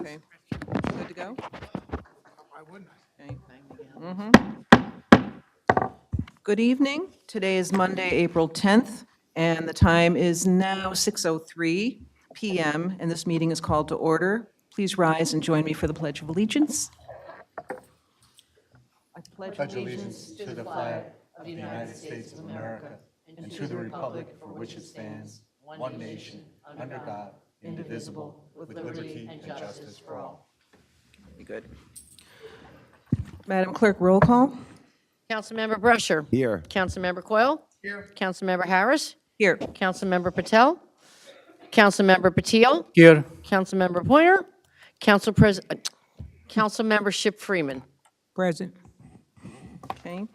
Okay, good to go? Why wouldn't I? Okay. Good evening. Today is Monday, April 10th, and the time is now 6:03 PM, and this meeting is called to order. Please rise and join me for the Pledge of Allegiance. I pledge Pledge allegiance to the flag of the United States of America and to the republic for which it stands, one nation, under God, indivisible, with liberty and justice for all. Very good. Madam Clerk, roll call. Councilmember Brusher. Here. Councilmember Coyle. Here. Councilmember Harris. Here. Councilmember Patel. Councilmember Patil. Here. Councilmember Pointer. Councilmember Ship Freeman. Present. Okay.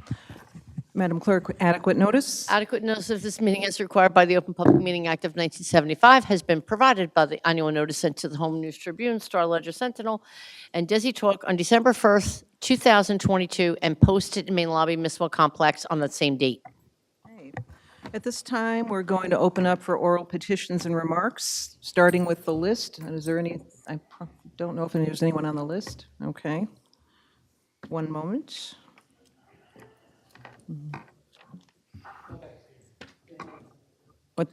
Madam Clerk, adequate notice? Adequate notice of this meeting as required by the Open Public Meeting Act of 1975 has been provided by the annual notice sent to the Home News Tribune, Star Ledger Sentinel, and Desi Talk on December 1st, 2022, and posted in Main Lobby Municipal Complex on that same date. Okay. At this time, we're going to open up for oral petitions and remarks, starting with the list. Is there any, I don't know if there's anyone on the list. Okay. One moment. What?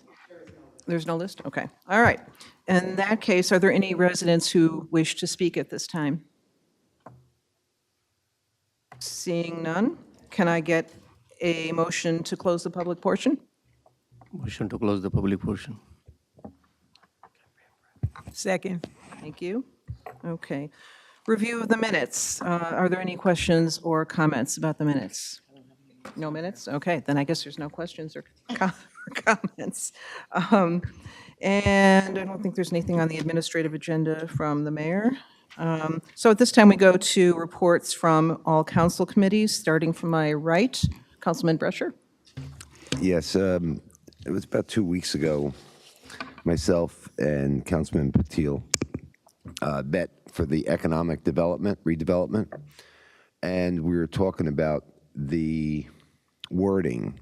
There's no list? Okay. All right. In that case, are there any residents who wish to speak at this time? Seeing none, can I get a motion to close the public portion? Motion to close the public portion. Second. Thank you. Okay. Review of the minutes. Are there any questions or comments about the minutes? No minutes? Okay, then I guess there's no questions or comments. And I don't think there's anything on the administrative agenda from the mayor. So at this time, we go to reports from all council committees, starting from my right. Councilman Brescher? Yes, it was about 2 weeks ago, myself and Councilman Patil met for the economic redevelopment, and we were talking about the wording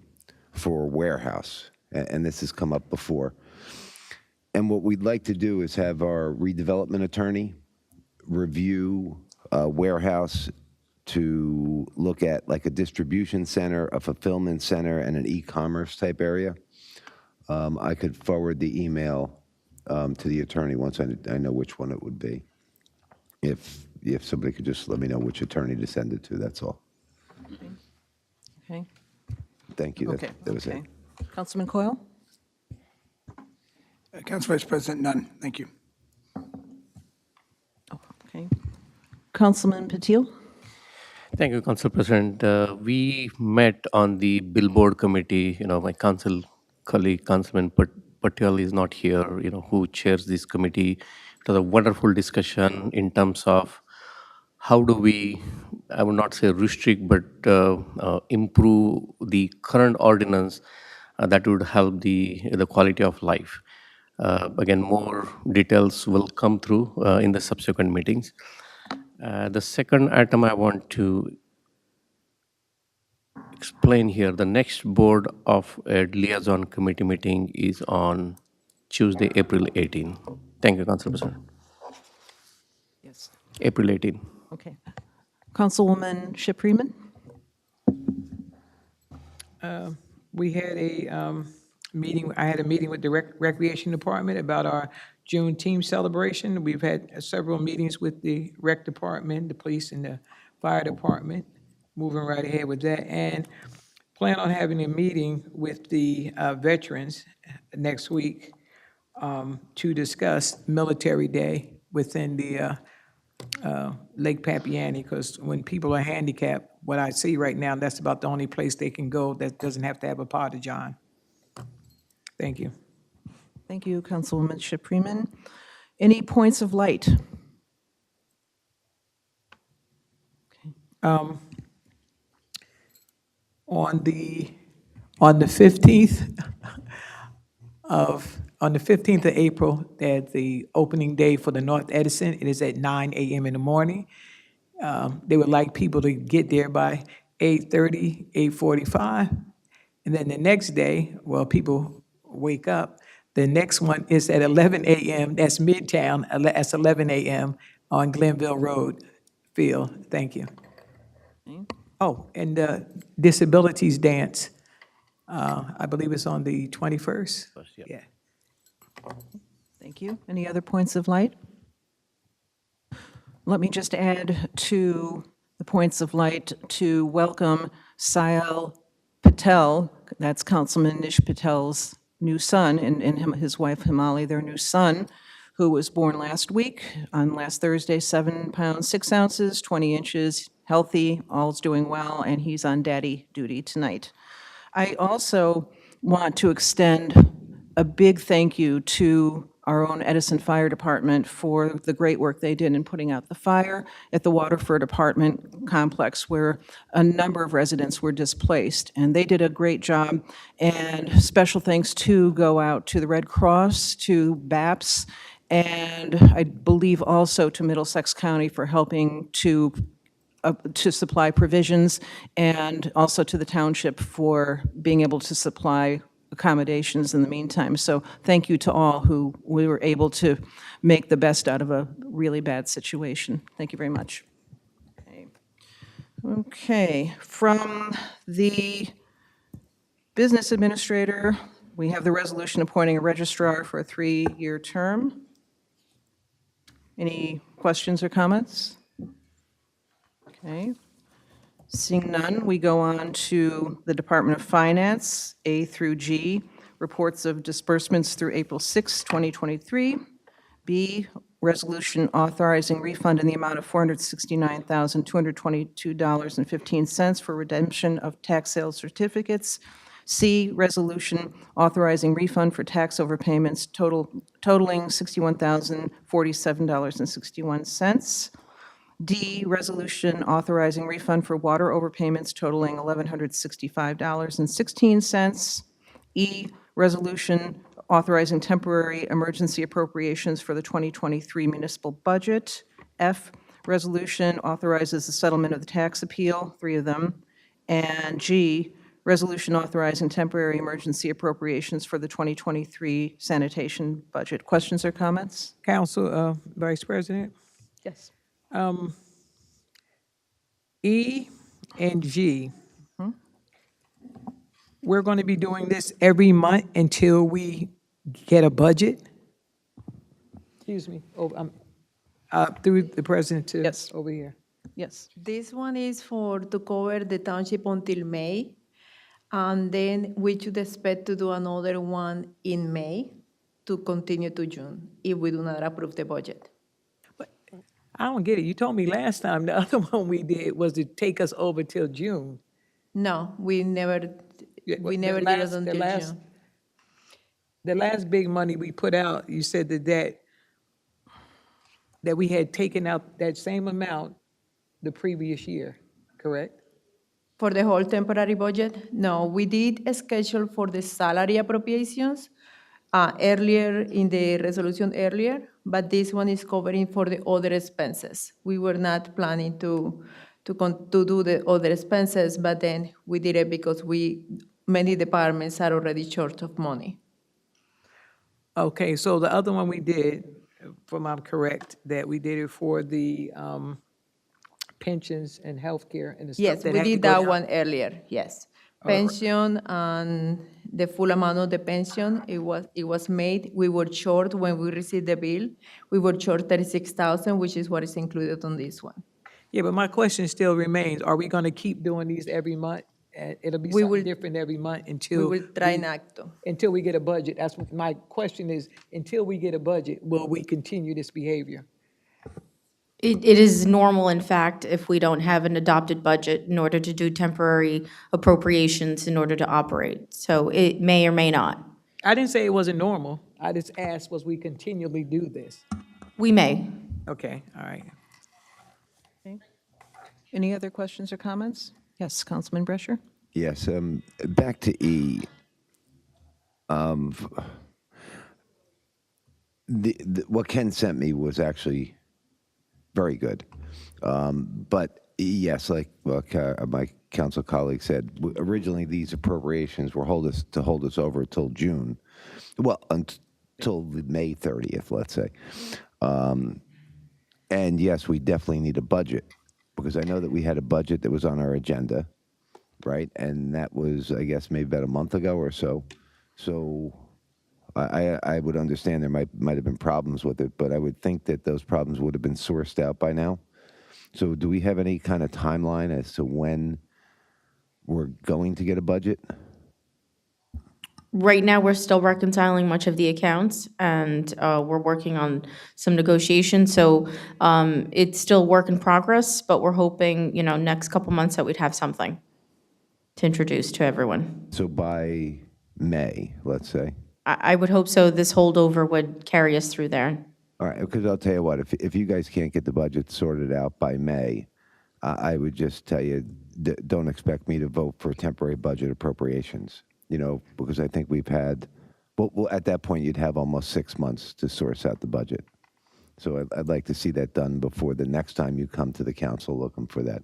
for warehouse, and this has come up before. And what we'd like to do is have our redevelopment attorney review warehouse to look at like a distribution center, a fulfillment center, and an e-commerce type area. I could forward the email to the attorney once I know which one it would be. If somebody could just let me know which attorney to send it to, that's all. Okay. Thank you. Okay. That was it. Okay. Councilman Coyle? Council Vice President, none. Thank you. Okay. Councilman Patil? Thank you, Council President. We met on the billboard committee. My council colleague, Councilman Patel, is not here, who chairs this committee. It was a wonderful discussion in terms of how do we, I would not say restrict, but improve the current ordinance that would help the quality of life. Again, more details will come through in the subsequent meetings. The second item I want to explain here, the next board of liaison committee meeting is on Tuesday, April 18. Thank you, Council President. Yes. April 18. Okay. Councilwoman Ship Freeman? We had a meeting, I had a meeting with the Recreation Department about our Juneteenth celebration. We've had several meetings with the Rec Department, the police, and the fire department, moving right ahead with that. And plan on having a meeting with the veterans next week to discuss Military Day within the Lake Papiani, because when people are handicapped, what I see right now, that's about the only place they can go that doesn't have to have a Porta John. Thank you. Thank you, Councilwoman Ship Freeman. Any points of light? On the 15th of April, that's the opening day for the North Edison. It is at 9 a.m. in the morning. They would like people to get there by 8:30, 8:45. And then the next day, well, people wake up. The next one is at 11 a.m. That's Midtown. That's 11 a.m. on Glenville Road field. Thank you. Oh, and Disabilities Dance, I believe it's on the 21st? Yeah. Thank you. Any other points of light? Let me just add to the points of light to welcome Sayal Patel, that's Councilman Nish Patel's new son, and his wife Himali, their new son, who was born last week, on last Thursday, 7 pounds, 6 ounces, 20 inches, healthy, all's doing well, and he's on daddy duty tonight. I also want to extend a big thank you to our own Edison Fire Department for the great work they did in putting out the fire at the Waterford apartment complex, where a number of residents were displaced. And they did a great job. And special thanks to go out to the Red Cross, to BAPS, and I believe also to Middlesex County for helping to supply provisions, and also to the township for being able to supply accommodations in the meantime. So thank you to all who we were able to make the best out of a really bad situation. Thank you very much. Okay, from the business administrator, we have the resolution appointing a registrar for a 3-year term. Any questions or comments? Okay. Seeing none, we go on to the Department of Finance, A through G, reports of disbursements through April 6, 2023. B, resolution authorizing refund in the amount of $469,222.15 for redemption of tax sales certificates. C, resolution authorizing refund for tax overpayments totaling $61,047.61. D, resolution authorizing refund for water overpayments totaling $1,165.16. E, resolution authorizing temporary emergency appropriations for the 2023 municipal budget. F, resolution authorizes the settlement of the tax appeal, 3 of them. And G, resolution authorizing temporary emergency appropriations for the 2023 sanitation budget. Questions or comments? Council, Vice President? Yes. E and G, we're going to be doing this every month until we get a budget? Excuse me, through the president to Yes. over here. Yes. This one is to cover the township until May, and then we should expect to do another one in May to continue to June if we do not approve the budget. I don't get it. You told me last time the other one we did was to take us over till June. No, we never Yeah, did the it last- until June. The last big money we put out, you said that we had taken out that same amount the previous year, correct? For the whole temporary budget? No, we did a schedule for the salary appropriations earlier in the resolution earlier, but this one is covering for the other expenses. We were not planning to do the other expenses, but then we did it because many departments are already short of money. Okay, so the other one we did, if I'm correct, that we did it for the pensions and healthcare and the stuff Yes, that we had to did go that down. one earlier, yes. Pension and the full amount of the pension, it was made. We were short when we received the bill. We were short 36,000, which is what is included on this one. Yeah, but my question still remains, are we going to keep doing these every month? It'll be We something will- different every month We until. will try not to. Until we get a budget. That's what my question is, until we get a budget, will we continue this behavior? It is normal, in fact, if we don't have an adopted budget in order to do temporary appropriations in order to operate. So it may or may not. I didn't say it wasn't normal. I just asked, was we continually do this? We may. Okay, all right. Any other questions or comments? Yes, Councilman Brescher? Yes, back to E. What Ken sent me was actually very good. But yes, like my council colleague said, originally these appropriations were to hold us over till June. Well, until May 30th, let's say. And yes, we definitely need a budget, because I know that we had a budget that was on our agenda, right? And that was, I guess, maybe about a month ago or so. So I would understand there might have been problems with it, but I would think that those problems would have been sourced out by now. So do we have any kind of timeline as to when we're going to get a budget? Right now, we're still reconciling much of the accounts, and we're working on some negotiations. So it's still work in progress, but we're hoping, next couple months that we'd have something to introduce to everyone. So by May, let's say. I would hope so. This holdover would carry us through there. All right, because I'll tell you what, if you guys can't get the budget sorted out by May, I would just tell you, don't expect me to vote for temporary budget appropriations, because I think we've had, well, at that point, you'd have almost 6 months to source out the budget. So I'd like to see that done before the next time you come to the council looking for that.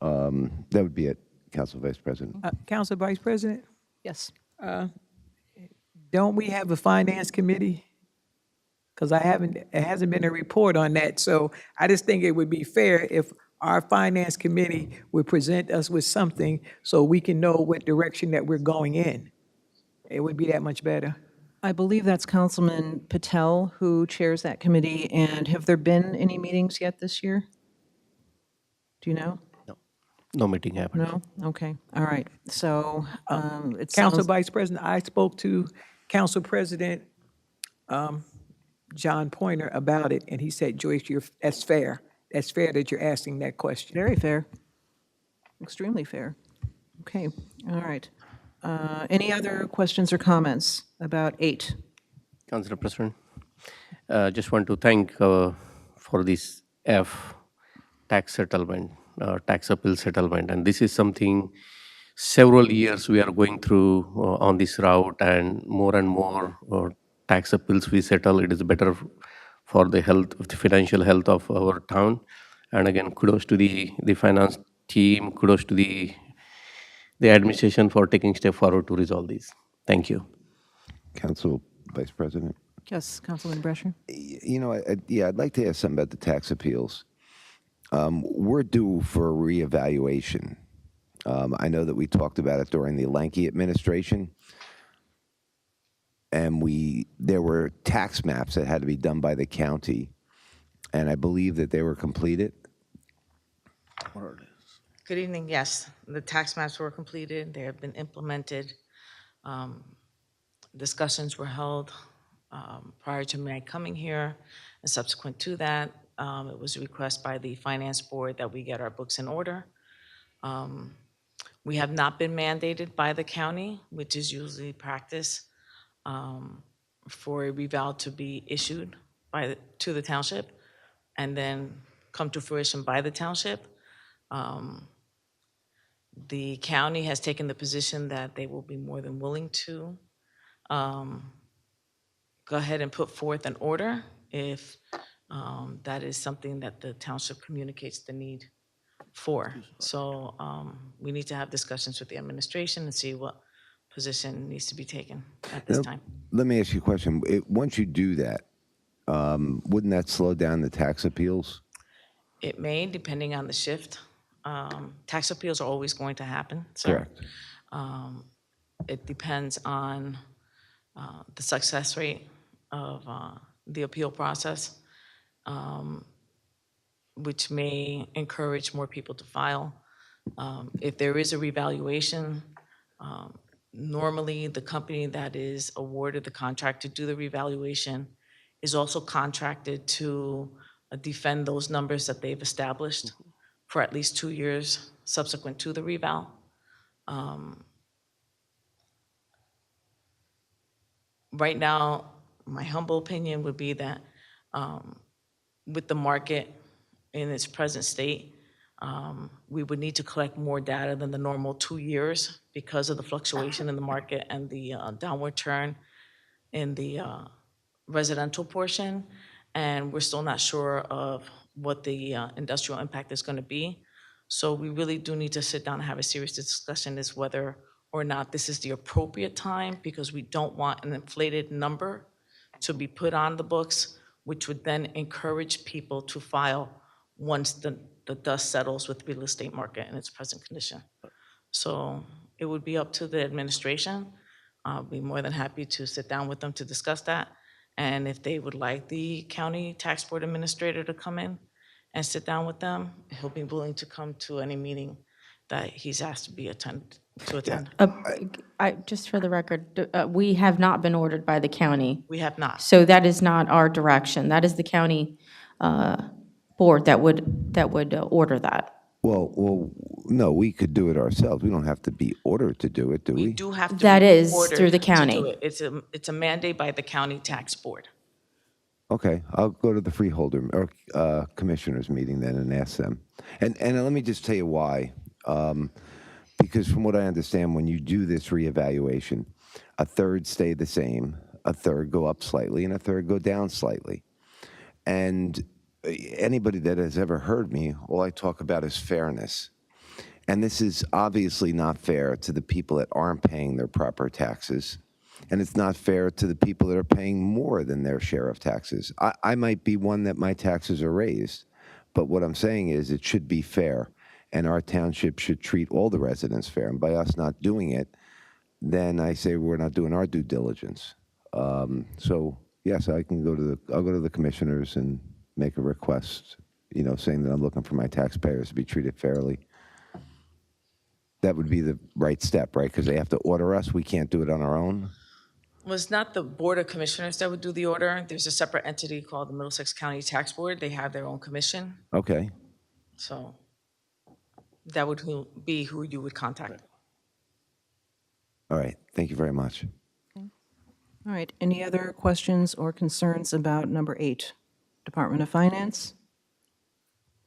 That would be it, Council Vice President. Council Vice President, Yes. don't we have a finance committee? Because it hasn't been a report on that. So I just think it would be fair if our finance committee would present us with something so we can know what direction that we're going in. It would be that much better. I believe that's Councilman Patel who chairs that committee, and have there been any meetings yet this year? Do you know? No meeting happened. No? Okay, all right. So it Council sounds, Vice President, I spoke to Council President John Pointer about it, and he said, Joyce, that's fair. That's fair that you're asking that question. very fair, extremely fair. Okay, all right. Any other questions or comments about 8? Councilor President, just want to thank for this F tax settlement, tax appeal settlement, and this is something several years we are going through on this route, and more tax appeals we settle. It is better for the financial health of our town. And again, kudos to the finance team, kudos to the administration for taking step forward to resolve these. Thank you. Council Vice President. Yes, Councilman Brescher? I'd like to ask something about the tax appeals. We're due for a reevaluation. I know that we talked about it during the Lanky administration, and there were tax maps that had to be done by the county, and I believe that they were completed. Good evening. Yes, the tax maps were completed. They have been implemented. Discussions were held prior to my coming here, and subsequent to that, it was a request by the Finance Board that we get our books in order. We have not been mandated by the county, which is usually practice, for a reval to be issued to the township and then come to fruition by the township. The county has taken the position that they will be more than willing to go ahead and put forth an order if that is something that the township communicates the need for. So we need to have discussions with the administration and see what position needs to be taken at this time. Let me ask you a question. Once you do that, wouldn't that slow down the tax appeals? It may, depending on the shift. Tax appeals are always going to happen, sir. Correct. It depends on the success rate of the appeal process, which may encourage more people to file. If there is a revaluation, normally the company that is awarded the contract to do the revaluation is also contracted to defend those numbers that they've established for at least 2 years subsequent to the reval. Right now, my humble opinion would be that with the market in its present state, we would need to collect more data than the normal 2 years because of the fluctuation in the market and the downward turn in the residential portion. And we're still not sure of what the industrial impact is going to be. So we really do need to sit down and have a serious discussion as whether or not this is the appropriate time, because we don't want an inflated number to be put on the books which would then encourage people to file once the dust settles with the real estate market in its present condition. So it would be up to the administration. I'll be more than happy to sit down with them to discuss that. And if they would like the county tax board administrator to come in and sit down with them, he'll be willing to come to any meeting that he's asked to attend. Just for the record, we have not been ordered by the county. We have not. So that is not our direction. That is the county board that would order that. Well, no, we could do it ourselves. We don't have to be ordered to do it, do We we? do have to That be is ordered through the to county. do it. It's a mandate by the county tax board. Okay, I'll go to the freeholder or commissioners meeting then and ask them. And let me just tell you why. Because from what I understand, when you do this reevaluation, a third stay the same, a third go up slightly, and a third go down slightly. And anybody that has ever heard me, all I talk about is fairness. And this is obviously not fair to the people that aren't paying their proper taxes. And it's not fair to the people that are paying more than their share of taxes. I might be one that my taxes are raised, but what I'm saying is it should be fair. And our township should treat all the residents fair. And by us not doing it, then I say we're not doing our due diligence. So yes, I'll go to the commissioners and make a request, saying that I'm looking for my taxpayers to be treated fairly. That would be the right step, right? Because they have to order us. We can't do it on our own. Well, it's not the Board of Commissioners that would do the order. There's a separate entity called the Middlesex County Tax Board. They have their own commission. Okay. So that would be who you would contact. All right. Thank you very much. All right, any other questions or concerns about number 8, Department of Finance?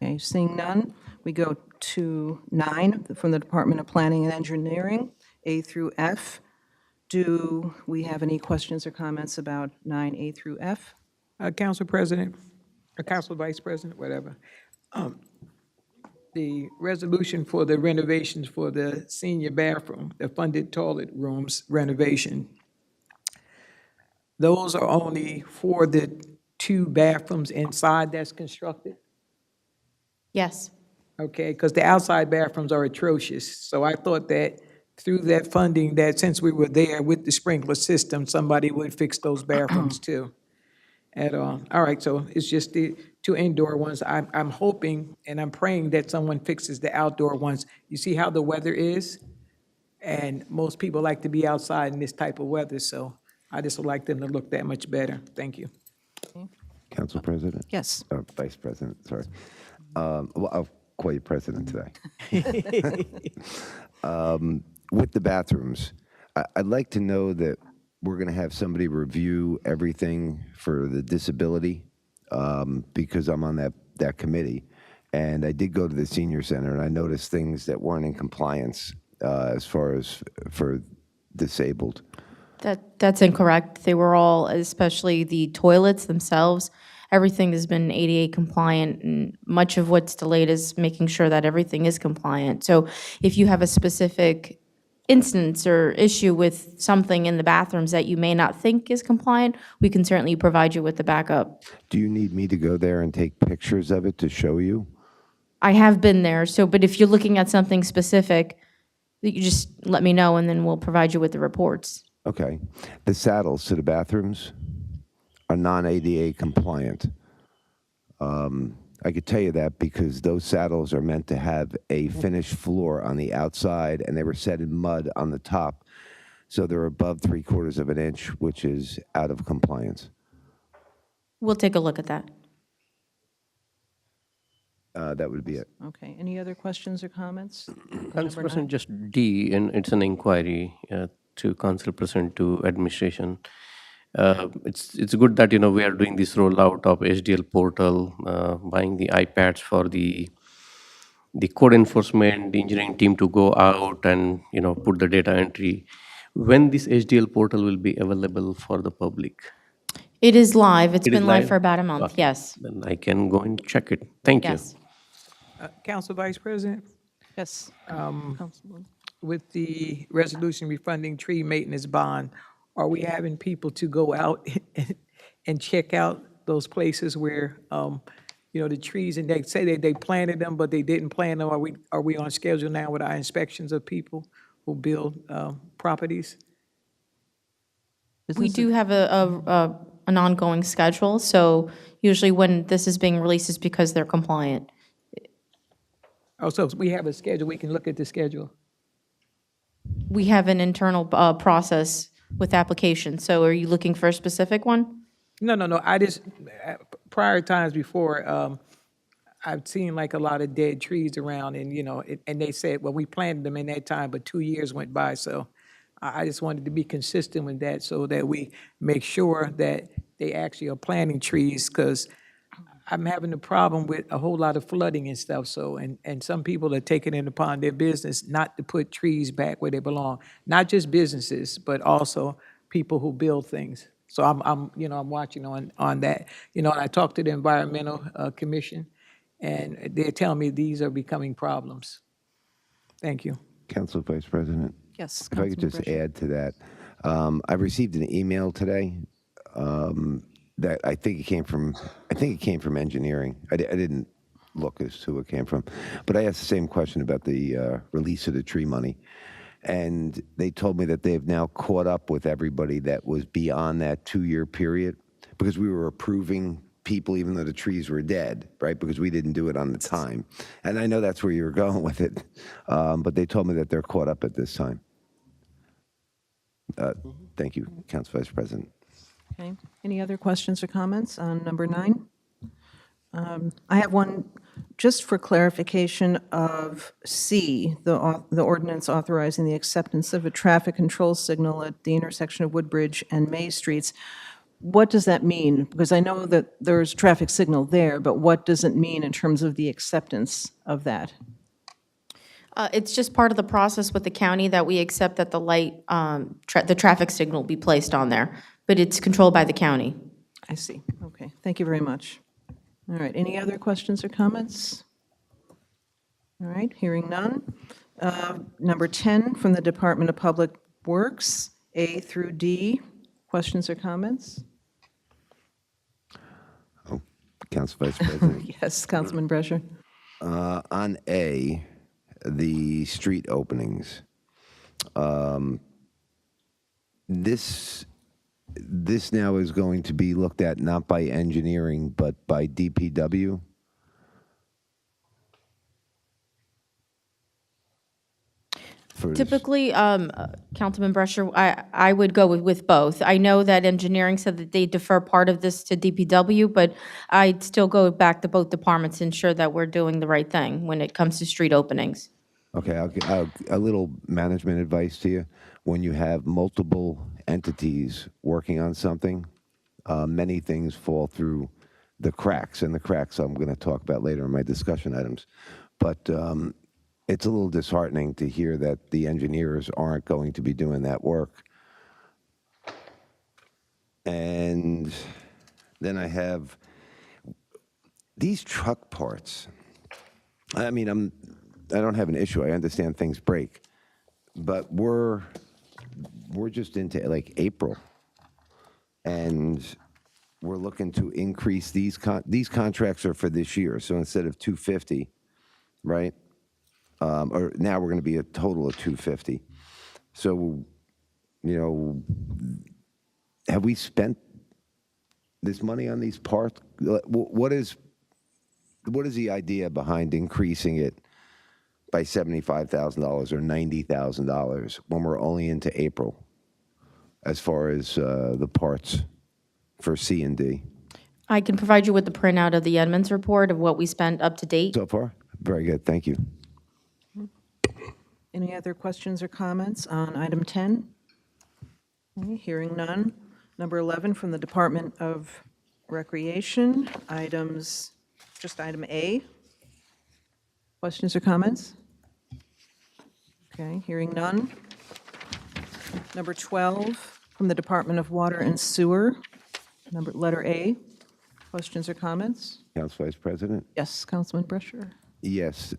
Okay, seeing none, we go to 9, from the Department of Planning and Engineering, A through F. Do we have any questions or comments about 9A through F? Council President, or Council Vice President, whatever. The resolution for the renovations for the senior bathroom, the funded toilet rooms renovation, those are only for the 2 bathrooms inside that's constructed? Yes. Okay, because the outside bathrooms are atrocious. So I thought that through that funding, that since we were there with the sprinkler system, somebody would fix those bathrooms too. All right, so it's just the 2 indoor ones. I'm hoping and I'm praying that someone fixes the outdoor ones. You see how the weather is? And most people like to be outside in this type of weather, so I just would like them to look that much better. Thank you. Council President? Yes. Or Vice President, sorry. Well, I'll call you President today. With the bathrooms, I'd like to know that we're going to have somebody review everything for the disability, because I'm on that committee. And I did go to the senior center, and I noticed things that weren't in compliance as far as for disabled. That's incorrect. They were all, especially the toilets themselves, everything has been ADA compliant, and much of what's delayed is making sure that everything is compliant. So if you have a specific instance or issue with something in the bathrooms that you may not think is compliant, we can certainly provide you with the backup. Do you need me to go there and take pictures of it to show you? I have been there, but if you're looking at something specific, you just let me know, and then we'll provide you with the reports. Okay. The saddles to the bathrooms are non-ADA compliant. I could tell you that because those saddles are meant to have a finished floor on the outside, and they were set in mud on the top. So they're above 3/4 of an inch, which is out of compliance. We'll take a look at that. That would be it. Okay, any other questions or comments? Council President, just D, and it's an inquiry to Council President to administration. It's good that, we are doing this rollout of HDL portal, buying the iPads for the code enforcement, the engineering team to go out and, put the data entry. When this HDL portal will be available for the public? It is live. It's It is been live live? for about a month, Okay. yes. Then I can go and check it. Thank you. Yes. Council Vice President, Yes. Councilwoman. with the resolution refunding tree maintenance bond, are we having people to go out and check out those places where, the trees, and they say they planted them, but they didn't plant them. Are we on schedule now with our inspections of people who build properties? We do have an ongoing schedule, so usually when this is being released is because they're compliant. Oh, so we have a schedule, we can look at the schedule. We have an internal process with applications, so are you looking for a specific one? No, I just, prior times before, I've seen like a lot of dead trees around, and, and they said, well, we planted them in that time, but 2 years went by, so I just wanted to be consistent with that so that we make sure that they actually are planting trees, because I'm having a problem with a whole lot of flooding and stuff, so, and some people are taking it upon their business not to put trees back where they belong. Not just businesses, but also people who build things. So I'm watching on that. I talked to the Environmental Commission, and they're telling me these are becoming problems. Thank you. Council Vice President? Yes, If I could Councilman just Brescher. add to that, I received an email today that I think it came from engineering. I didn't look as to who it came from, but I asked the same question about the release of the tree money, and they told me that they've now caught up with everybody that was beyond that 2-year period, because we were approving people even though the trees were dead, right? Because we didn't do it on the time. And I know that's where you were going with it, but they told me that they're caught up at this time. Thank you, Council Vice President. Okay. Any other questions or comments on number 9? I have one just for clarification of C, the ordinance authorizing the acceptance of a traffic control signal at the intersection of Woodbridge and May Streets. What does that mean? Because I know that there's traffic signal there, but what does it mean in terms of the acceptance of that? It's just part of the process with the county that we accept that the light, the traffic signal be placed on there, but it's controlled by the county. I see. Okay. Thank you very much. All right. Any other questions or comments? All right. Hearing none. Number 10 from the Department of Public Works, A through D. Questions or comments? Council Vice President. Yes, Councilman Brescher. On A, the street openings, this now is going to be looked at not by engineering, but by DPW? For this- Typically, Councilman Brescher, I would go with both. I know that engineering said that they defer part of this to DPW, but I'd still go back to both departments to ensure that we're doing the right thing when it comes to street openings. Okay, a little management advice to you. When you have multiple entities working on something, many things fall through the cracks, and the cracks I'm going to talk about later in my discussion items. But it's a little disheartening to hear that the engineers aren't going to be doing that work. And then I have these truck parts. I mean, I don't have an issue. I understand things break, but we're just into like April, and we're looking to increase these contracts are for this year. So instead of 250, right? Or now we're going to be a total of 250. So, have we spent this money on these parts? What is the idea behind increasing it by $75,000 or $90,000 when we're only into April, as far as the parts for C and D? I can provide you with the printout of the Edmonds report of what we spent up to date. So far? Very good, thank you. Any other questions or comments on item 10? Okay, hearing none. Number 11 from the Department of Recreation, just item A. Questions or comments? Okay, hearing none. Number 12 from the Department of Water and Sewer, letter A. Questions or comments? Council Vice President? Yes, Councilman Brescher. Yes.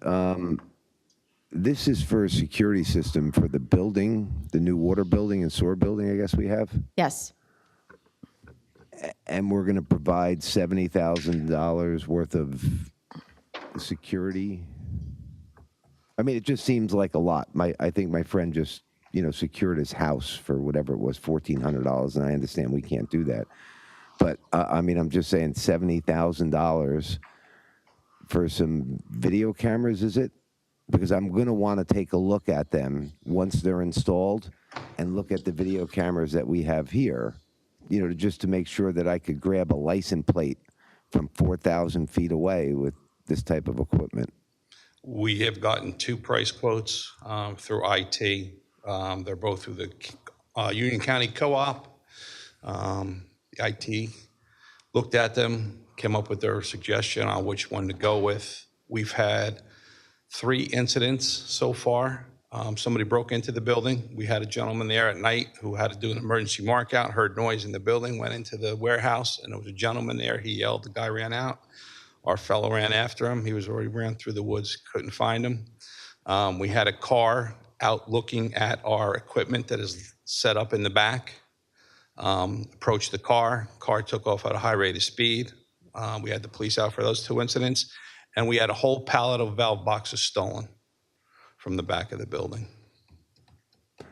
This is for a security system for the building, the new water building and sewer building, I guess we have. Yes. and we're going to provide $70,000 worth of security. I mean, it just seems like a lot. I think my friend just, secured his house for whatever it was, $1,400, and I understand we can't do that. But I mean, I'm just saying $70,000 for some video cameras, is it? Because I'm going to want to take a look at them once they're installed and look at the video cameras that we have here, just to make sure that I could grab a license plate from 4,000 feet away with this type of equipment. We have gotten 2 price quotes through IT. They're both through the Union County Co-op. IT looked at them, came up with their suggestion on which one to go with. We've had 3 incidents so far. Somebody broke into the building. We had a gentleman there at night who had to do an emergency mark out, heard noise in the building, went into the warehouse, and there was a gentleman there. He yelled, the guy ran out. Our fellow ran after him. He was already ran through the woods, couldn't find him. We had a car out looking at our equipment that is set up in the back. Approached the car took off at a high rate of speed. We had the police out for those 2 incidents, and we had a whole pallet of valve boxes stolen from the back of the building.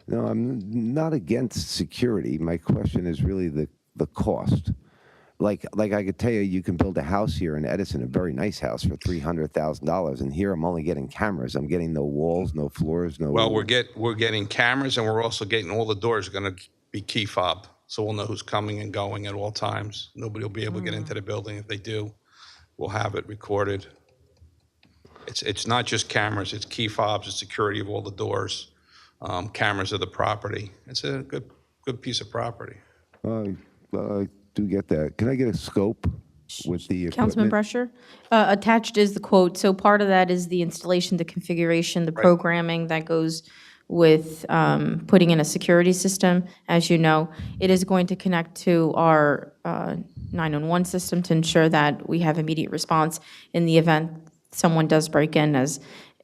No, I'm not against security. My question is really the cost. Like I could tell you, you can build a house here in Edison, a very nice house, for $300,000, and here I'm only getting cameras. I'm getting no walls, no floors, no. Well, we're getting cameras, and we're also getting all the doors are going to be key fob, so we'll know who's coming and going at all times. Nobody will be able to get into the building. If they do, we'll have it recorded. It's not just cameras, it's key fobs, it's security of all the doors, cameras of the property. It's a good piece of property. I do get that. Can I get a scope with the equipment? Councilman Brescher? Attached is the quote. So part of that is the installation, the configuration, the programming that goes with putting in a security system. As you know, it is going to connect to our 911 system to ensure that we have immediate response in the event someone does break in, as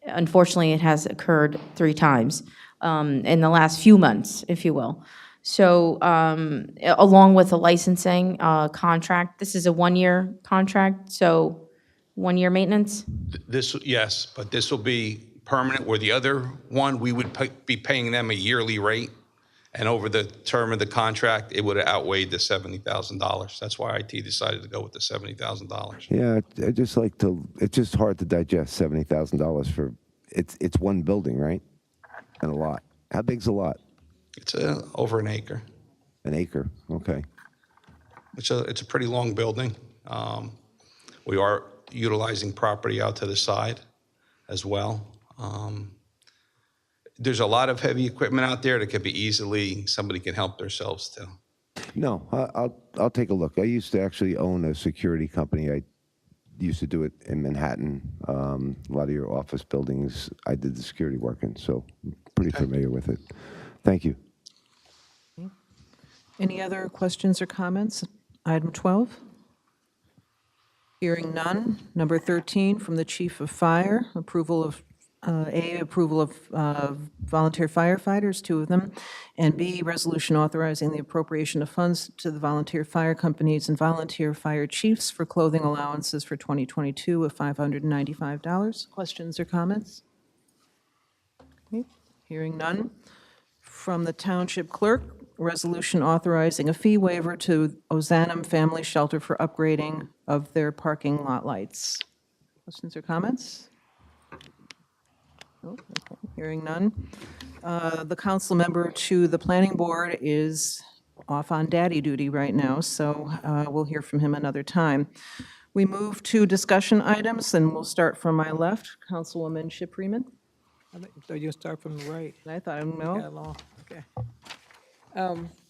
unfortunately it has occurred 3 times in the last few months, if you will. So along with a licensing contract, this is a 1-year contract, so 1-year maintenance? Yes, but this will be permanent, where the other one, we would be paying them a yearly rate, and over the term of the contract, it would have outweighed the $70,000. That's why IT decided to go with the $70,000. Yeah, I just like to. It's just hard to digest $70,000 for. It's one building, right? And a lot. How big's a lot? It's over an acre. An acre. Okay. It's a pretty long building. We are utilizing property out to the side as well. There's a lot of heavy equipment out there that could be somebody can help themselves to. No, I'll take a look. I used to actually own a security company. I used to do it in Manhattan. A lot of your office buildings, I did the security work in, so I'm pretty familiar with it. Thank you. Any other questions or comments? Item 12? Hearing none. Number 13, from the Chief of Fire, approval of volunteer firefighters, 2 of them, and B, resolution authorizing the appropriation of funds to the volunteer fire companies and volunteer fire chiefs for clothing allowances for 2022 of $595. Questions or comments? Okay. Hearing none. From the Township Clerk, resolution authorizing a fee waiver to Ozanam Family Shelter for upgrading of their parking lot lights. Questions or comments? No? Okay. Hearing none. The council member to the planning board is off on daddy duty right now, so we'll hear from him another time. We move to discussion items, and we'll start from my left. Councilwoman Shipreman. So you'll start from the right. I thought, Got no. along. Okay.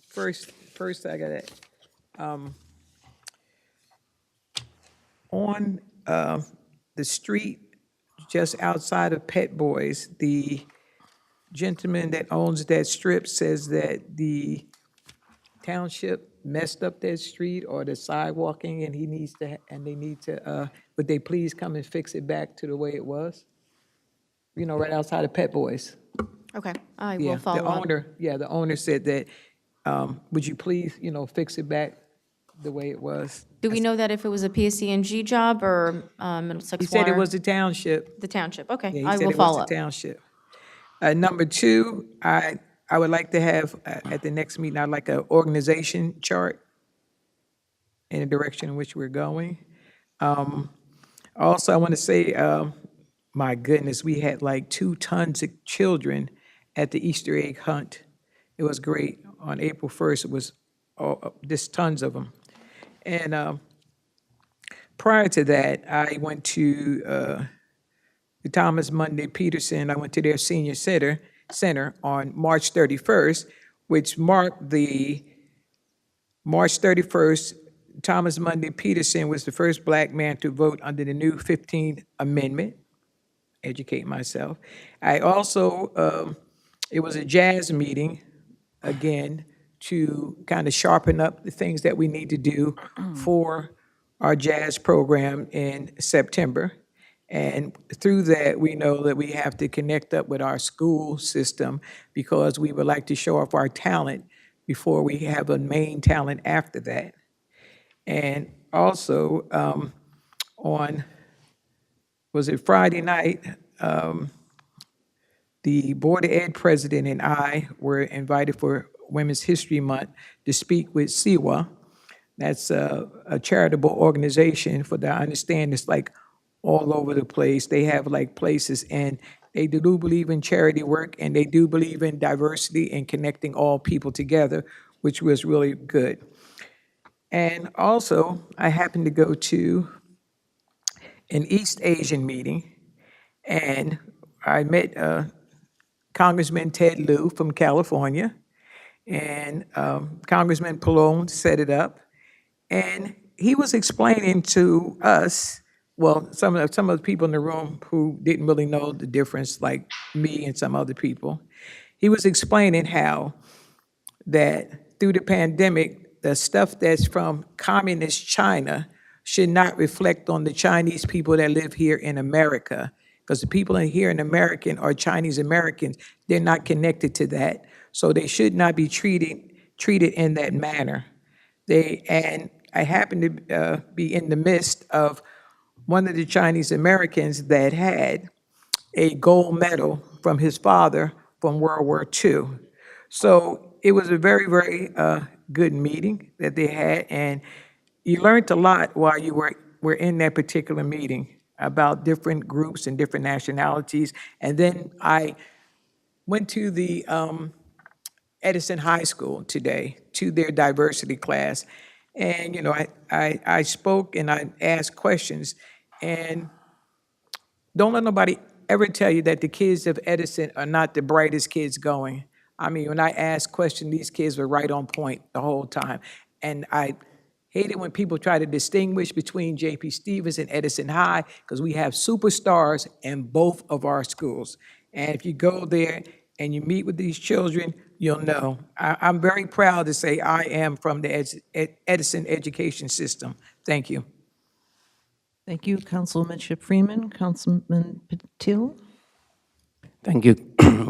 First I got it. On the street just outside of Pet Boys, the gentleman that owns that strip says that the township messed up that street or the sidewalking, and they need to, would they please come and fix it back to the way it was? Right outside of Pet Boys. Okay, I Yeah, will follow up. the owner said that, would you please, fix it back the way it was. Do we know that if it was a PSC&G job or Middlesex He said it Water? was the township. The township, okay, Yeah, he I said will it was follow the up. township. Number two, I would like to have, at the next meeting, I'd like an organization chart in the direction in which we're going. Also, I want to say, my goodness, we had like 2 tons of children at the Easter egg hunt. It was great. On April 1st, it was just tons of them. And prior to that, I went to the Thomas Monday Peterson. I went to their senior center on March 31st, which marked the March 31st. Thomas Monday Peterson was the first black man to vote under the new 15th Amendment. Educate myself. I also, it was a jazz meeting, again, to kind of sharpen up the things that we need to do for our jazz program in September. And through that, we know that we have to connect up with our school system because we would like to show off our talent before we have a main talent after that. And also, on, was it Friday night, the Board of Ed president and I were invited for Women's History Month to speak with SIWA. That's a charitable organization, for that I understand it's like all over the place. They have like places, and they do believe in charity work, and they do believe in diversity and connecting all people together, which was really good. And also, I happened to go to an East Asian meeting, and I met Congressman Ted Lieu from California, and Congressman Pallone set it up. And he was explaining to us, well, some of the people in the room who didn't really know the difference, like me and some other people, he was explaining how that through the pandemic, the stuff that's from communist China should not reflect on the Chinese people that live here in America, because the people in here in America are Chinese Americans. They're not connected to that, so they should not be treated in that manner. And I happened to be in the midst of one of the Chinese Americans that had a gold medal from his father from World War II. So it was a very, very good meeting that they had, and you learned a lot while you were in that particular meeting about different groups and different nationalities. And then I went to the Edison High School today, to their diversity class. And, you know, I spoke and I asked questions. And don't let nobody ever tell you that the kids of Edison are not the brightest kids going. I mean, when I asked questions, these kids were right on point the whole time. And I hate it when people try to distinguish between J.P. Stevens and Edison High, because we have superstars in both of our schools. And if you go there and you meet with these children, you'll know. I'm very proud to say I am from the Edison education system. Thank you. Thank you, Councilmanship Freeman. Councilman Patil? Thank you,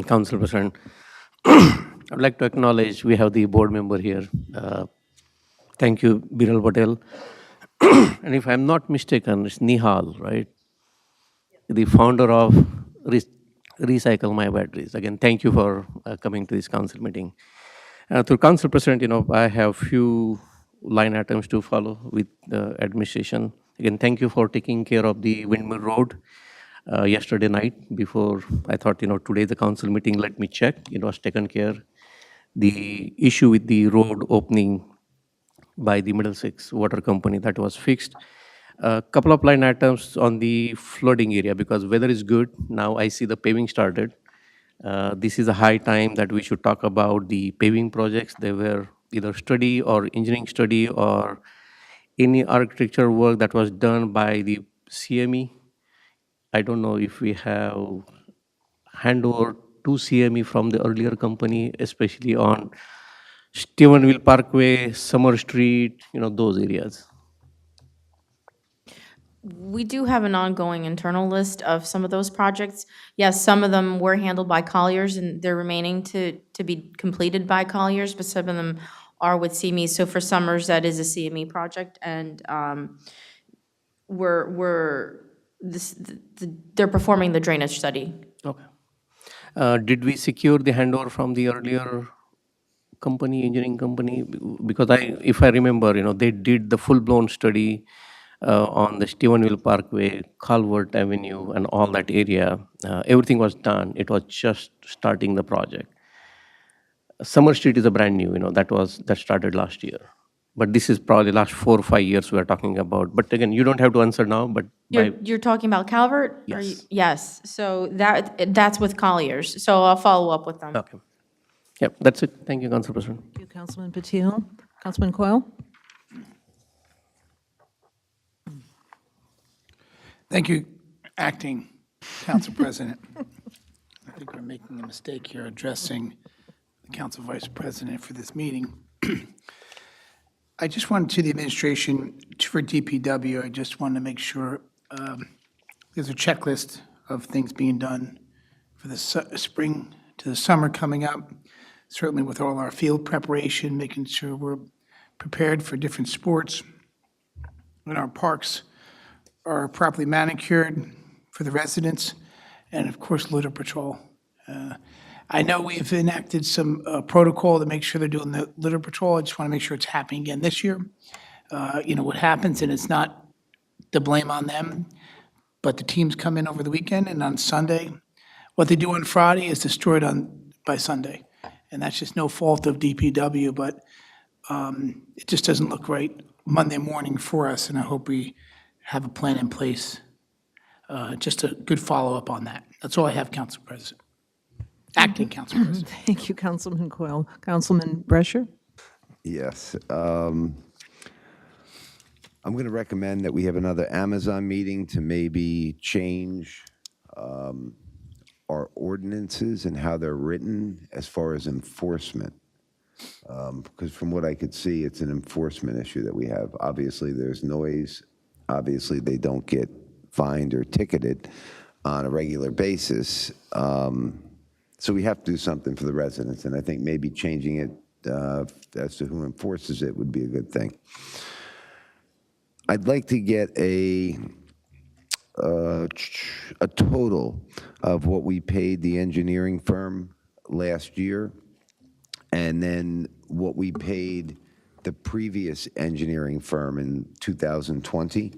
Council President. I'd like to acknowledge we have the board member here. Thank you, Biral Patel. And if I'm not mistaken, it's Nihal, right? The founder of Recycle My Batteries. Again, thank you for coming to this council meeting. To Council President, you know, I have few line items to follow with the administration. Again, thank you for taking care of the Windmill Road yesterday night. Before I thought, you know, today the council meeting, let me check. It was taken care. The issue with the road opening by the Middlesex Water Company, that was fixed. A couple of line items on the flooding area, because weather is good. Now I see the paving started. This is a high time that we should talk about the paving projects. They were either study or engineering study or any architecture work that was done by the CME. I don't know if we have handover to CME from the earlier company, especially on Stephenville Parkway, Summer Street, you know, those areas. We do have an ongoing internal list of some of those projects. Yes, some of them were handled by Colliers, and they're remaining to be completed by Colliers, but some of them are with CME. So for summers, that is a CME project, and they're performing the drainage study. Okay. Did we secure the handover from the earlier company, engineering company? Because if I remember, they did the full-blown study on the Stephenville Parkway, Calvert Avenue, and all that area. Everything was done. It was just starting the project. Summer Street is a brand new, that started last year. But this is probably last 4 or 5 years we are talking about. But again, you don't have to answer now, but You're talking about Calvert? Or Yes. Yes, so that's with Colliers, so I'll follow up with them. okay. Yep, that's it. Thank you, Council President. Thank you, Councilman Patil. Councilman Coyle? Thank you, Acting Council President. I think we're making a mistake here addressing the Council Vice President for this meeting. I just wanted to the administration, for DPW, I just wanted to make sure there's a checklist of things being done for the spring to the summer coming up, certainly with all our field preparation, making sure we're prepared for different sports, and our parks are properly manicured for the residents, and of course, litter patrol. I know we've enacted some protocol to make sure they're doing the litter patrol. I just want to make sure it's happening again this year. What happens, and it's not the blame on them, but the teams come in over the weekend, and on Sunday, what they do on Friday is destroyed by Sunday. And that's just no fault of DPW, but it just doesn't look right Monday morning for us, and I hope we have a plan in place. Just a good follow-up on that. That's all I have, Council President. Acting Council President. Thank you, Councilman Coyle. Councilman Brescher? Yes. I'm going to recommend that we have another Amazon meeting to maybe change our ordinances and how they're written as far as enforcement. Because from what I could see, it's an enforcement issue that we have. Obviously, there's noise. Obviously, they don't get fined or ticketed on a regular basis. So we have to do something for the residents, and I think maybe changing it as to who enforces it would be a good thing. I'd like to get a total of what we paid the engineering firm last year, and then what we paid the previous engineering firm in 2020.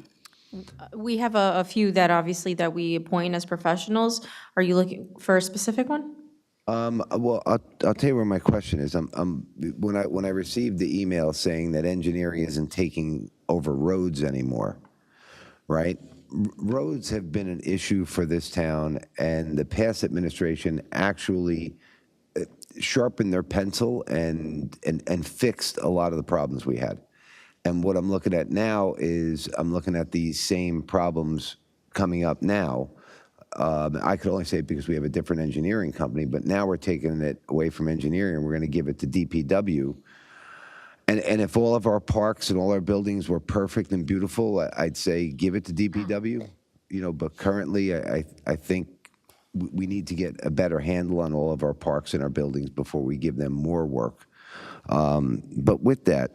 We have a few that obviously that we appoint as professionals. Are you looking for a specific one? Well, I'll tell you where my question is. When I received the email saying that engineering isn't taking over roads anymore, right? Roads have been an issue for this town, and the past administration actually sharpened their pencil and fixed a lot of the problems we had. And what I'm looking at now is I'm looking at these same problems coming up now. I could only say it because we have a different engineering company, but now we're taking it away from engineering and we're going to give it to DPW. And if all of our parks and all our buildings were perfect and beautiful, I'd say give it to DPW. But currently, I think we need to get a better handle on all of our parks and our buildings before we give them more work. But with that,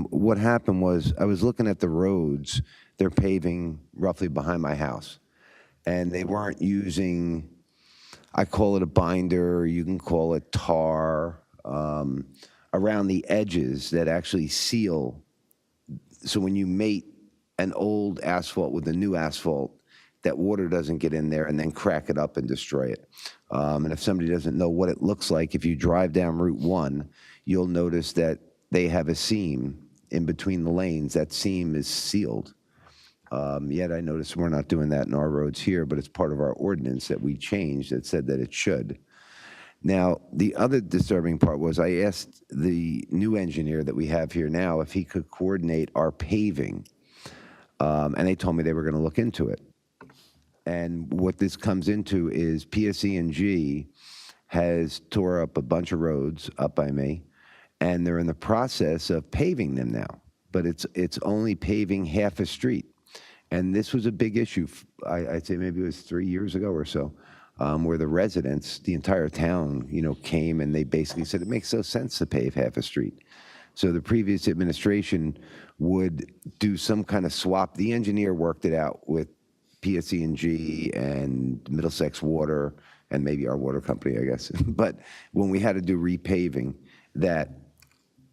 what happened was I was looking at the roads. They're paving roughly behind my house. And they weren't using, I call it a binder, you can call it tar, around the edges that actually seal. So when you mate an old asphalt with a new asphalt, that water doesn't get in there and then crack it up and destroy it. And if somebody doesn't know what it looks like, if you drive down Route 1, you'll notice that they have a seam in between the lanes. That seam is sealed. Yet I noticed we're not doing that in our roads here, but it's part of our ordinance that we changed that said that it should. Now, the other disturbing part was I asked the new engineer that we have here now if he could coordinate our paving, and they told me they were going to look into it. And what this comes into is PSE&G has tore up a bunch of roads up by me, and they're in the process of paving them now, but it's only paving half a street. And this was a big issue, I'd say maybe it was 3 years ago or so, where the residents, the entire town, came and they basically said, it makes no sense to pave half a street. So the previous administration would do some kind of swap. The engineer worked it out with PSE&G and Middlesex Water and maybe our water company, I guess. But when we had to do repaving, that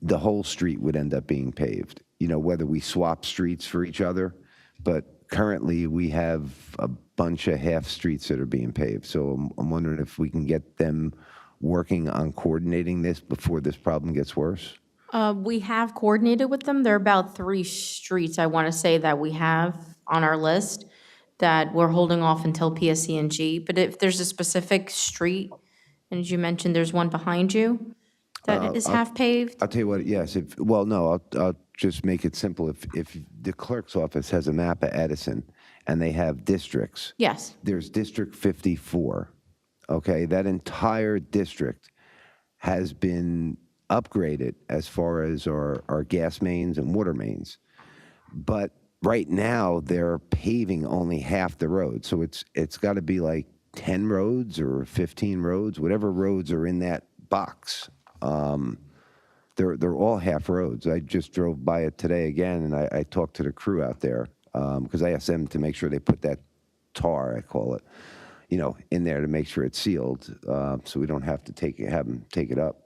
the whole street would end up being paved, whether we swap streets for each other. But currently, we have a bunch of half streets that are being paved. So I'm wondering if we can get them working on coordinating this before this problem gets worse. We have coordinated with them. There are about 3 streets, I want to say, that we have on our list that we're holding off until PSE&G. But if there's a specific street, and as you mentioned, there's one behind you that is half paved. I'll tell you what, yes, I'll just make it simple. If the clerk's office has a map of Edison and they have districts, Yes. there's District 54, okay? That entire district has been upgraded as far as our gas mains and water mains. But right now, they're paving only half the road. So it's got to be like 10 roads or 15 roads, whatever roads are in that box. They're all half roads. I just drove by it today again, and I talked to the crew out there because I asked them to make sure they put that tar, I call it, in there to make sure it's sealed, so we don't have to have them take it up.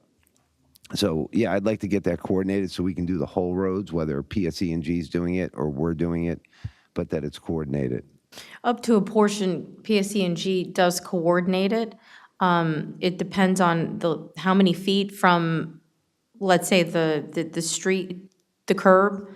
So yeah, I'd like to get that coordinated so we can do the whole roads, whether PSE&G is doing it or we're doing it, but that it's coordinated. Up to a portion, PSE&G does coordinate it. It depends on how many feet from, let's say, the street, the curb,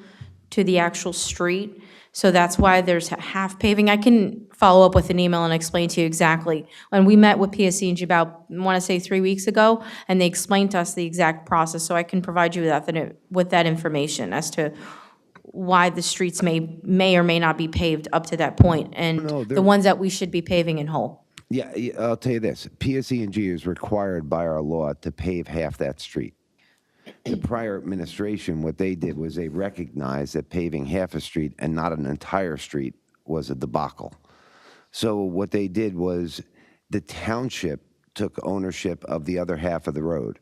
to the actual street. So that's why there's half paving. I can follow up with an email and explain to you exactly. When we met with PSE&G about, I want to say 3 weeks ago, and they explained to us the exact process, so I can provide you with that information as to why the streets may or may not be paved up to that point, and the ones that we should be paving in whole. Yeah, I'll tell you this. PSE&G is required by our law to pave half that street. The prior administration, what they did was they recognized that paving half a street and not an entire street was a debacle. So what they did was the township took ownership of the other half of the road.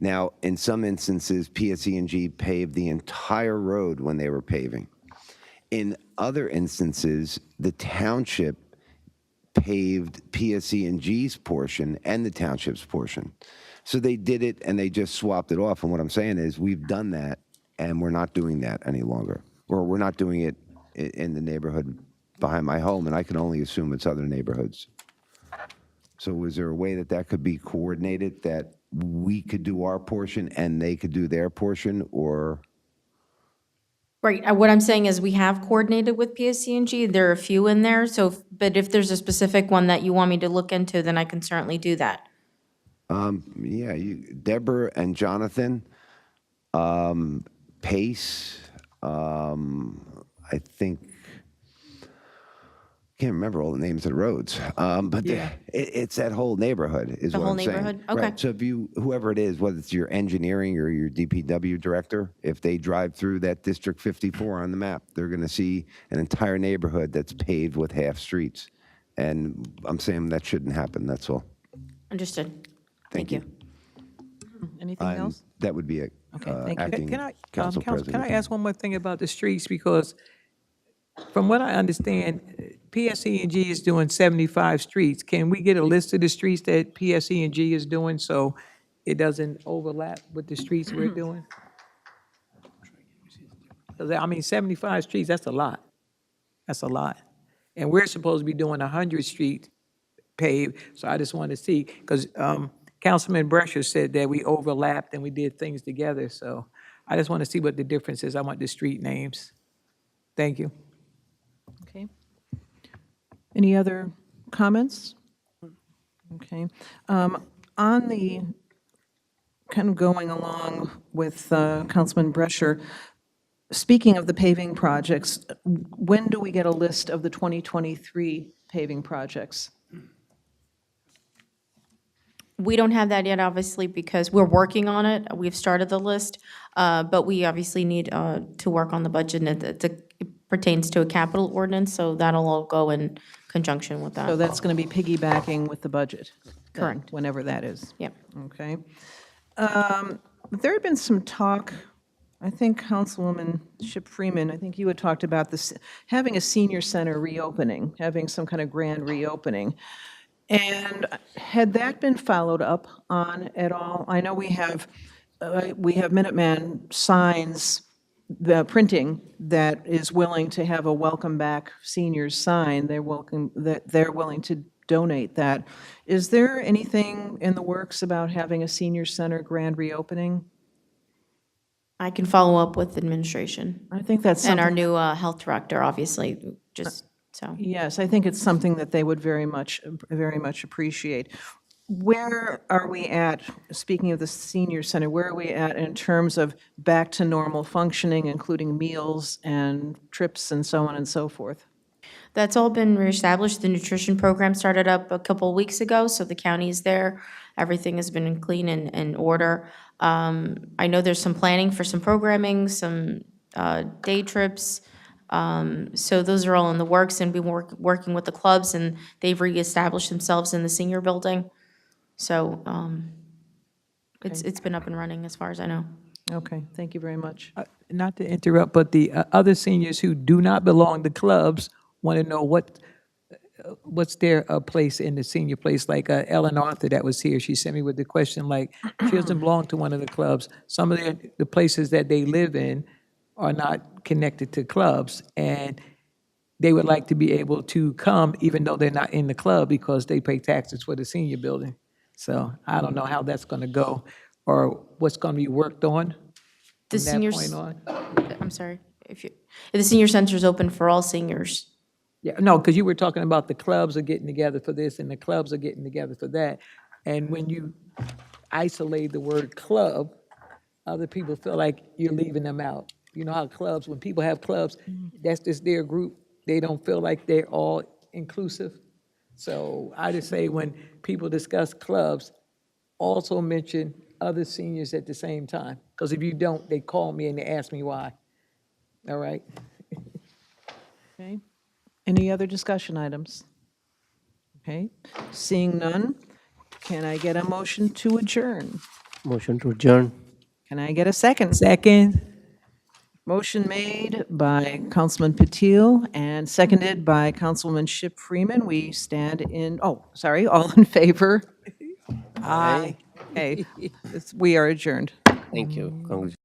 Now, in some instances, PSE&G paved the entire road when they were paving. In other instances, the township paved PSE&G's portion and the township's portion. So they did it and they just swapped it off. And what I'm saying is we've done that and we're not doing that any longer. Or we're not doing it in the neighborhood behind my home, and I can only assume it's other neighborhoods. So is there a way that could be coordinated, that we could do our portion and they could do their portion, or? Right, what I'm saying is we have coordinated with PSE&G. There are a few in there, but if there's a specific one that you want me to look into, then I can certainly do that. Yeah, Deborah and Jonathan, Pace, I think, can't remember all the names of the roads, but Yeah. it's that whole neighborhood is The what whole I'm saying. neighborhood? Okay. Right. So if whoever it is, whether it's your engineering or your DPW director, if they drive through that District 54 on the map, they're going to see an entire neighborhood that's paved with half streets. And I'm saying that shouldn't happen, that's all. Understood. Thank you. Anything else? That would be it. Okay, thank you. Acting Can I, Council President. can I ask one more thing about the streets? Because from what I understand, PSE&G is doing 75 streets. Can we get a list of the streets that PSE&G is doing so it doesn't overlap with the streets we're doing? 'Cause, I mean, 75 streets, that's a lot. That's a lot. And we're supposed to be doing 100 streets paved, so I just want to see, because Councilman Brescher said that we overlapped and we did things together, so I just want to see what the difference is. I want the street names. Thank you. Okay. Any other comments? Okay. On the, kind of going along with Councilman Brescher, speaking of the paving projects, when do we get a list of the 2023 paving projects? We don't have that yet, obviously, because we're working on it. We've started the list, but we obviously need to work on the budget, and it pertains to a capital ordinance, so that'll all go in conjunction with So that. that's going to be piggybacking with the budget? then, Correct. Whenever that is? Yep. Okay. There had been some talk I think Councilwoman Ship Freeman, I think you had talked about this, having a senior center reopening, having some kind of grand reopening. And had that been followed up on at all? I know we have Minuteman signs, the printing that is willing to have a welcome back seniors sign. They're willing to donate that. Is there anything in the works about having a senior center grand reopening? I can follow up with administration I think that's and our something, new health director, obviously, just so. yes, I think it's something that they would very much appreciate. Where are we at, speaking of the senior center, where are we at in terms of back to normal functioning, including meals and trips and so on and so forth? That's all been reestablished. The nutrition program started up a couple weeks ago, so the county is there. Everything has been in clean and in order. I know there's some planning for some programming, some day trips. So those are all in the works, and we're working with the clubs, and they've reestablished themselves in the senior building. So it's been up and running as far as I know. Okay, thank you very much. Not to interrupt, but the other seniors who do not belong to clubs want to know what's their place in the senior place. Like Ellen Arthur that was here, she sent me with the question, like, she doesn't belong to one of the clubs. Some of the places that they live in are not connected to clubs, and they would like to be able to come even though they're not in the club because they pay taxes for the senior building. So I don't know how that's going to go or what's going to be worked on The from that seniors, point on. I'm sorry, the senior center is open for all seniors. Yeah, no, because you were talking about the clubs are getting together for this and the clubs are getting together for that. And when you isolate the word club, other people feel like you're leaving them out. You know how clubs, when people have clubs, that's just their group. They don't feel like they're all inclusive. So I just say when people discuss clubs, also mention other seniors at the same time. Because if you don't, they call me and they ask me why. All right? Okay. Any other discussion items? Okay, seeing none, can I get a motion to adjourn? Motion to adjourn. Can I get a second? Second. Motion made by Councilman Patil and seconded by Councilwoman Ship Freeman. We stand in, all in favor? Aye. Okay, we are adjourned. Thank you. Congratulations.